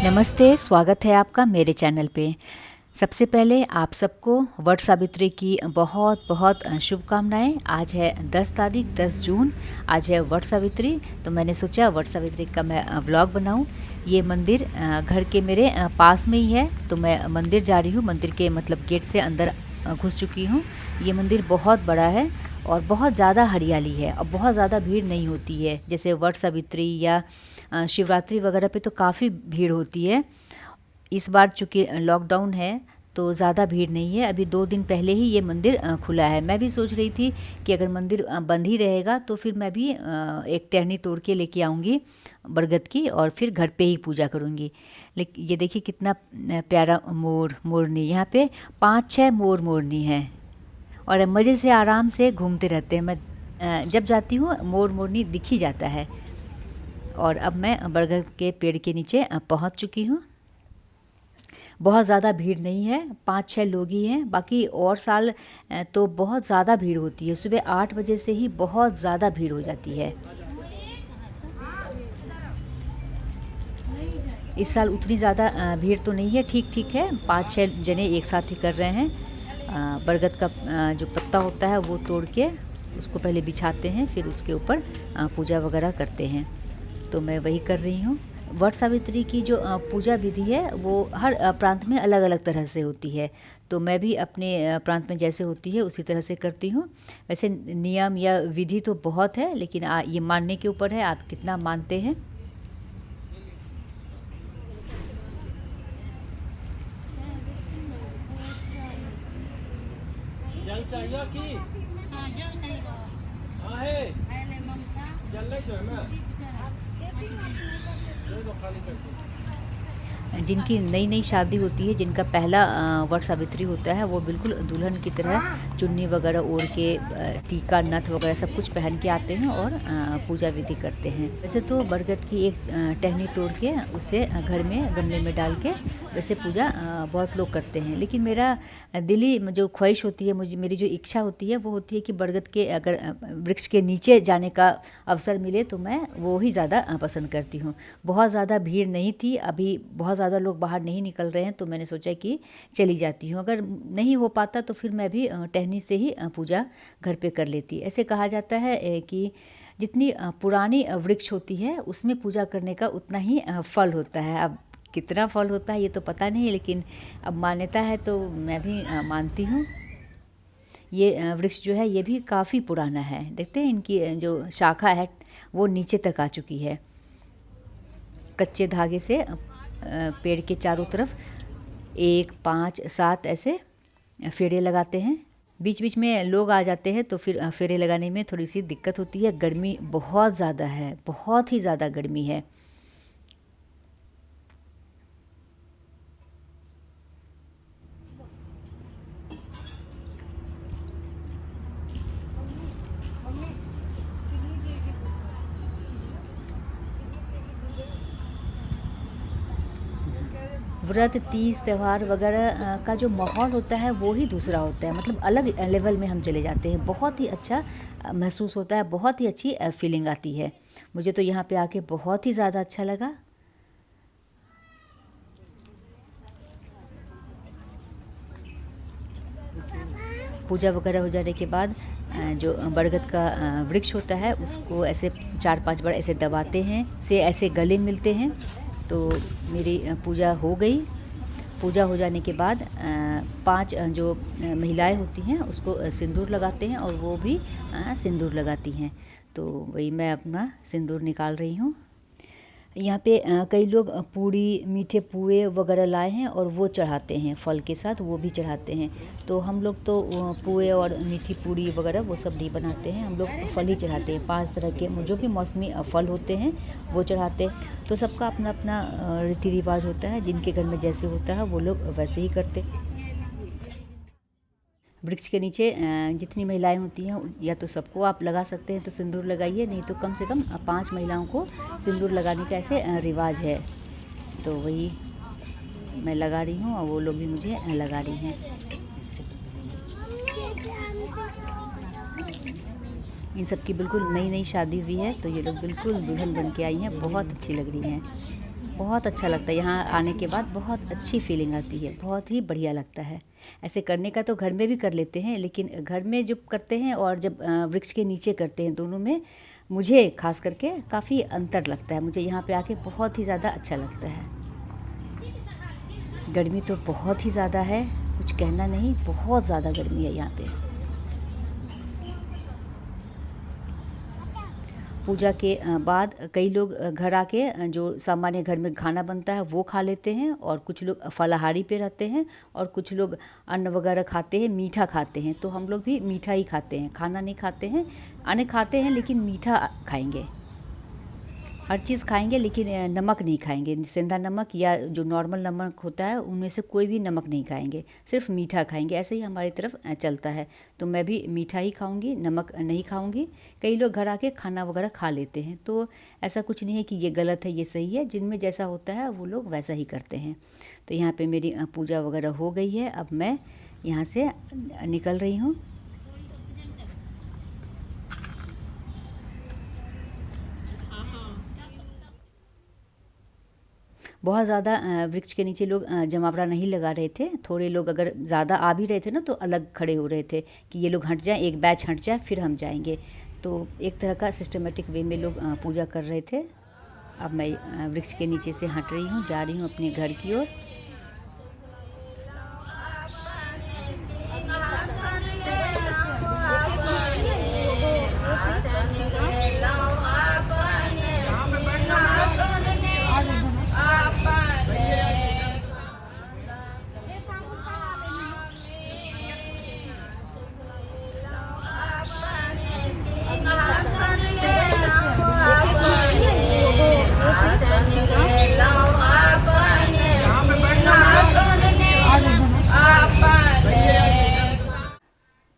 नमस्ते, स्वागत है आपका मेरे चैनल पे। सबसे पहले आप सबको वट सावित्री की बहुत बहुत शुभकामनाएं। आज है 10 तारीख 10 जून, आज है वट सावित्री। तो मैंने सोचा वट सावित्री का मैं व्लॉग बनाऊं। ये मंदिर घर के मेरे पास में ही है, तो मैं मंदिर जा रही हूँ। मंदिर के मतलब गेट से अंदर घुस चुकी हूँ। ये मंदिर बहुत बड़ा है और बहुत ज़्यादा हरियाली है और बहुत ज़्यादा भीड़ नहीं होती है। जैसे वट सावित्री या शिवरात्रि वगैरह पे तो काफ़ी भीड़ होती है। इस बार चूँकि लॉकडाउन है तो ज़्यादा भीड़ नहीं है। अभी 2 दिन पहले ही ये मंदिर खुला है। मैं भी सोच रही थी कि अगर मंदिर बंद ही रहेगा तो फिर मैं भी एक टहनी तोड़ के लेके आऊँगी बरगद की और फिर घर पे ही पूजा करूँगी। लेकिन ये देखिए कितना प्यारा मोर मोरनी, यहाँ पे 5-6 मोर मोरनी हैं और मज़े से आराम से घूमते रहते हैं। मैं जब जाती हूँ मोर मोरनी दिख ही जाता है। और अब मैं बरगद के पेड़ के नीचे पहुँच चुकी हूँ। बहुत ज़्यादा भीड़ नहीं है, 5-6 लोग ही हैं। बाकी और साल तो बहुत ज़्यादा भीड़ होती है। सुबह 8 बजे से ही बहुत ज़्यादा भीड़ हो जाती है। इस साल उतनी ज़्यादा भीड़ तो नहीं है, ठीक ठीक है। 5-6 जने एक साथ ही कर रहे हैं। बरगद का जो पत्ता होता है वो तोड़ के उसको पहले बिछाते हैं, फिर उसके ऊपर पूजा वगैरह करते हैं। तो मैं वही कर रही हूँ। वट सावित्री की जो पूजा विधि है वो हर प्रांत में अलग अलग तरह से होती है। तो मैं भी अपने प्रांत में जैसे होती है उसी तरह से करती हूँ। वैसे नियम या विधि तो बहुत है, लेकिन ये मानने के ऊपर है आप कितना मानते हैं। जल चाहिए कि आहे जल नहीं चाहिए मैं ये तो खाली करके जिनकी नई नई शादी होती है, जिनका पहला वट सावित्री होता है, वो बिल्कुल दुल्हन की तरह चुन्नी वगैरह ओढ़ के टीका नथ वगैरह सब कुछ पहन के आते हैं और पूजा विधि करते हैं। वैसे तो बरगद की एक टहनी तोड़ के उसे घर में गमले में डाल के वैसे पूजा बहुत लोग करते हैं। लेकिन मेरा दिली जो ख्वाहिश होती है, मेरी जो इच्छा होती है वो होती है कि बरगद के अगर वृक्ष के नीचे जाने का अवसर मिले तो मैं वो ही ज़्यादा पसंद करती हूँ। बहुत ज़्यादा भीड़ नहीं थी, अभी बहुत ज़्यादा लोग बाहर नहीं निकल रहे हैं, तो मैंने सोचा कि चली जाती हूँ। अगर नहीं हो पाता तो फिर मैं भी टहनी से ही पूजा घर पे कर लेती। ऐसे कहा जाता है कि जितनी पुरानी वृक्ष होती है उसमें पूजा करने का उतना ही फल होता है। अब कितना फल होता है ये तो पता नहीं, लेकिन अब मान्यता है तो मैं भी मानती हूँ। ये वृक्ष जो है ये भी काफ़ी पुराना है। देखते हैं इनकी जो शाखा है वो नीचे तक आ चुकी है। कच्चे धागे से पेड़ के चारों तरफ 1, 5, 7 ऐसे फेरे लगाते हैं। बीच बीच में लोग आ जाते हैं तो फिर फेरे लगाने में थोड़ी सी दिक्कत होती है। गर्मी बहुत ज़्यादा है, बहुत ही ज़्यादा गर्मी है। व्रत, तीज, त्यौहार वगैरह का जो माहौल होता है वो ही दूसरा होता है। मतलब अलग लेवल में हम चले जाते हैं। बहुत ही अच्छा महसूस होता है, बहुत ही अच्छी फीलिंग आती है। मुझे तो यहाँ पे आके बहुत ही ज़्यादा अच्छा लगा। पूजा वगैरह हो जाने के बाद जो बरगद का वृक्ष होता है उसको ऐसे 4-5 बार ऐसे दबाते हैं, से ऐसे गले मिलते हैं। तो मेरी पूजा हो गई। पूजा हो जाने के बाद 5 जो महिलाएं होती हैं उसको सिंदूर लगाते हैं और वो भी सिंदूर लगाती हैं। तो वही मैं अपना सिंदूर निकाल रही हूँ। यहाँ पे कई लोग पूड़ी, मीठे पुए वगैरह लाए हैं और वो चढ़ाते हैं, फल के साथ वो भी चढ़ाते हैं। तो हम लोग तो पुए और मीठी पूड़ी वगैरह वो सब नहीं बनाते हैं, हम लोग फल ही चढ़ाते हैं। 5 तरह के जो भी मौसमी फल होते हैं वो चढ़ाते हैं। तो सबका अपना अपना रीति रिवाज होता है, जिनके घर में जैसे होता है वो लोग वैसे ही करते। वृक्ष के नीचे जितनी महिलाएं होती हैं या तो सबको आप लगा सकते हैं तो सिंदूर लगाइए, नहीं तो कम से कम 5 महिलाओं को सिंदूर लगाने का ऐसे रिवाज है। तो वही मैं लगा रही हूँ और वो लोग भी मुझे लगा रही हैं। इन सब की बिल्कुल नई नई शादी हुई है, तो ये लोग बिल्कुल दुल्हन बन के आई हैं, बहुत अच्छी लग रही हैं। बहुत अच्छा लगता है। यहाँ आने के बाद बहुत अच्छी फीलिंग आती है, बहुत ही बढ़िया लगता है। ऐसे करने का तो घर में भी कर लेते हैं, लेकिन घर में जब करते हैं और जब वृक्ष के नीचे करते हैं, दोनों में मुझे खास करके काफ़ी अंतर लगता है। मुझे यहाँ पे आके बहुत ही ज़्यादा अच्छा लगता है। गर्मी तो बहुत ही ज़्यादा है, कुछ कहना नहीं, बहुत ज़्यादा गर्मी है यहाँ पे। पूजा के बाद कई लोग घर आके जो सामान्य घर में खाना बनता है वो खा लेते हैं, और कुछ लोग फलाहारी पे रहते हैं, और कुछ लोग अन्न वगैरह खाते हैं, मीठा खाते हैं। तो हम लोग भी मीठा ही खाते हैं, खाना नहीं खाते हैं। अन्न खाते हैं लेकिन मीठा खाएंगे, हर चीज़ खाएंगे, लेकिन नमक नहीं खाएंगे। सेंधा नमक या जो नॉर्मल नमक होता है उनमें से कोई भी नमक नहीं खाएंगे, सिर्फ मीठा खाएंगे। ऐसे ही हमारी तरफ चलता है। तो मैं भी मीठा ही खाऊंगी, नमक नहीं खाऊंगी। कई लोग घर आके खाना वगैरह खा लेते हैं, तो ऐसा कुछ नहीं है कि ये गलत है, ये सही है। जिनमें जैसा होता है वो लोग वैसा ही करते हैं। तो यहाँ पर मेरी पूजा वगैरह हो गई है। अब मैं यहाँ से निकल रही हूँ। बहुत ज़्यादा वृक्ष के नीचे लोग जमावड़ा नहीं लगा रहे थे। थोड़े लोग अगर ज़्यादा आ भी रहे थे ना, तो अलग खड़े हो रहे थे कि ये लोग हट जाएं, एक बैच हट जाए फिर हम जाएंगे। तो एक तरह का सिस्टमेटिक वे में लोग पूजा कर रहे थे। अब मैं वृक्ष के नीचे से हट रही हूँ, जा रही हूँ अपने घर की ओर।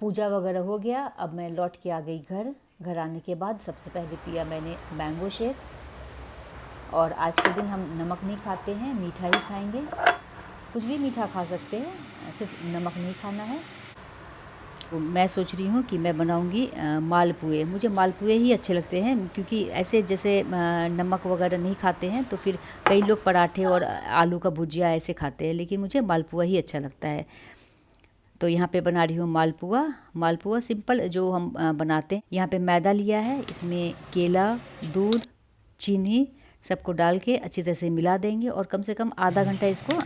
पूजा वगैरह हो गया। अब मैं लौट के आ गई घर। घर आने के बाद सबसे पहले पिया मैंने मैंगो शेक। और आज के दिन हम नमक नहीं खाते हैं, मीठा ही खाएंगे। कुछ भी मीठा खा सकते हैं, सिर्फ नमक नहीं खाना है। तो मैं सोच रही हूँ कि मैं बनाऊँगी मालपुए। मुझे मालपुए ही अच्छे लगते हैं, क्योंकि ऐसे जैसे नमक वगैरह नहीं खाते हैं, तो फिर कई लोग पराठे और आलू का भुजिया ऐसे खाते हैं, लेकिन मुझे मालपुआ ही अच्छा लगता है। तो यहाँ पे बना रही हूँ मालपुआ। मालपुआ सिंपल जो हम बनाते हैं। यहाँ पे मैदा लिया है, इसमें केला, दूध, चीनी सबको डाल के अच्छी तरह से मिला देंगे, और कम से कम आधा घंटा इसको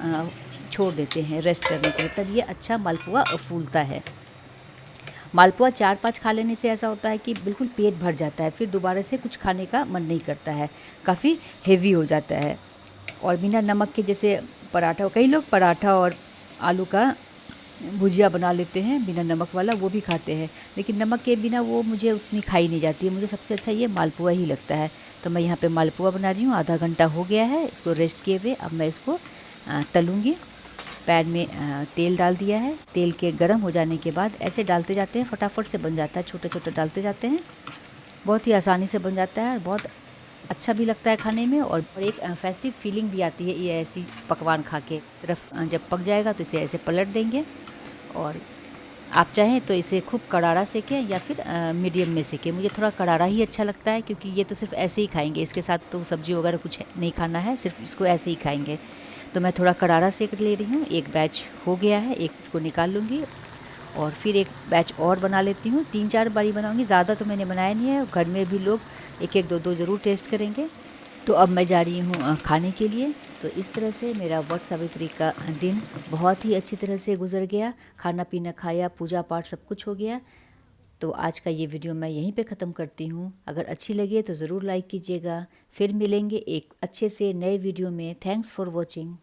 छोड़ देते हैं रेस्ट करने के लिए। तब ये अच्छा मालपुआ फूलता है। मालपुआ 4-5 खा लेने से ऐसा होता है कि बिल्कुल पेट भर जाता है, फिर दोबारा से कुछ खाने का मन नहीं करता है, काफ़ी हेवी हो जाता है। और बिना नमक के जैसे पराठा, कई लोग पराठा और आलू का भुजिया बना लेते हैं बिना नमक वाला, वो भी खाते हैं, लेकिन नमक के बिना वो मुझे उतनी खाई नहीं जाती है। मुझे सबसे अच्छा ये मालपुआ ही लगता है। तो मैं यहाँ पे मालपुआ बना रही हूँ। आधा घंटा हो गया है इसको रेस्ट किए हुए। अब मैं इसको तलूँगी। पैन में तेल डाल दिया है। तेल के गर्म हो जाने के बाद ऐसे डालते जाते हैं, फटाफट से बन जाता है। छोटे छोटे डालते जाते हैं, बहुत ही आसानी से बन जाता है, और बहुत अच्छा भी लगता है खाने में। और एक फेस्टिव फीलिंग भी आती है ये ऐसी पकवान खा के। तरफ जब पक जाएगा तो इसे ऐसे पलट देंगे, और आप चाहें तो इसे खूब करारा सेकें या फिर मीडियम में सेकें। मुझे थोड़ा करारा ही अच्छा लगता है, क्योंकि ये तो सिर्फ ऐसे ही खाएंगे, इसके साथ तो सब्जी वगैरह कुछ नहीं खाना है, सिर्फ इसको ऐसे ही खाएंगे। तो मैं थोड़ा करारा सेक ले रही हूँ। एक बैच हो गया है, एक इसको निकाल लूँगी, और फिर एक बैच और बना लेती हूँ। 3-4 बारी बनाऊँगी, ज़्यादा तो मैंने बनाया नहीं है। घर में भी लोग 1-1, 2-2 ज़रूर टेस्ट करेंगे। तो अब मैं जा रही हूँ खाने के लिए। तो इस तरह से मेरा वट सावित्री का दिन बहुत ही अच्छी तरह से गुजर गया। खाना पीना खाया, पूजा पाठ सब कुछ हो गया। तो आज का ये वीडियो मैं यहीं पे ख़त्म करती हूँ। अगर अच्छी लगे तो ज़रूर लाइक कीजिएगा। फिर मिलेंगे एक अच्छे से नए वीडियो में। Thanks for watching.